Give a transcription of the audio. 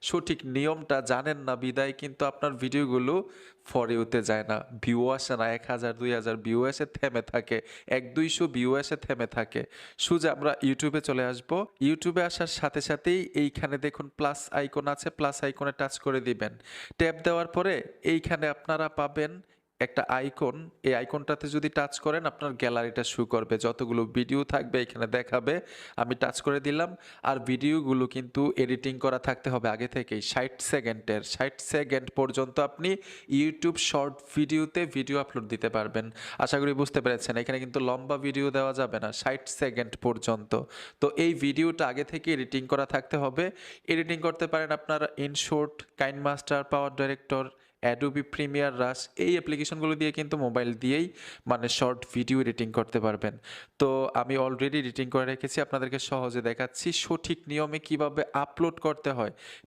সঠিক নিয়মটা জানেন না বিদায় কিন্তু আপনার ভিডিওগুলো ফর ইউতে যায় না, ভিউ আসে না, 1000 2000 ভিউ এসে থেমে থাকে, 100-200 ভিউ এসে থেমে থাকে। সোজা আমরা ইউটিউবে চলে আসব। ইউটিউবে আসার সাথে সাথেই এইখানে দেখুন প্লাস আইকন আছে, প্লাস আইকনে টাচ করে দিবেন। ট্যাপ দেওয়ার পরে এইখানে আপনারা পাবেন একটা আইকন। এই আইকনটাতে যদি টাচ করেন আপনার গ্যালারিটা শো করবে, যতগুলো ভিডিও থাকবে এখানে দেখাবে। আমি টাচ করে দিলাম। আর ভিডিওগুলো কিন্তু এডিটিং করা থাকতে হবে আগে থেকেই 60 সেকেন্ডের। 60 সেকেন্ড পর্যন্ত আপনি ইউটিউব শর্ট ভিডিওতে ভিডিও আপলোড দিতে পারবেন। আশা করি বুঝতে পেরেছেন, এখানে কিন্তু লম্বা ভিডিও দেওয়া যাবে না, 60 সেকেন্ড পর্যন্ত। তো এই ভিডিওটা আগে থেকে এডিটিং করা থাকতে হবে। এডিটিং করতে পারেন আপনারা ইনশর্ট, কাইনমাস্টার, পাওয়ার ডাইরেক্টর, অ্যাডোবি প্রিমিয়ার, রাশ, এই অ্যাপ্লিকেশনগুলো দিয়ে কিন্তু মোবাইল দিয়েই মানে শর্ট ভিডিও এডিটিং করতে পারবেন। তো আমি অলরেডি এডিটিং করে রেখেছি, আপনাদেরকে সহজে দেখাচ্ছি সঠিক নিয়মে কিভাবে আপলোড করতে হয়।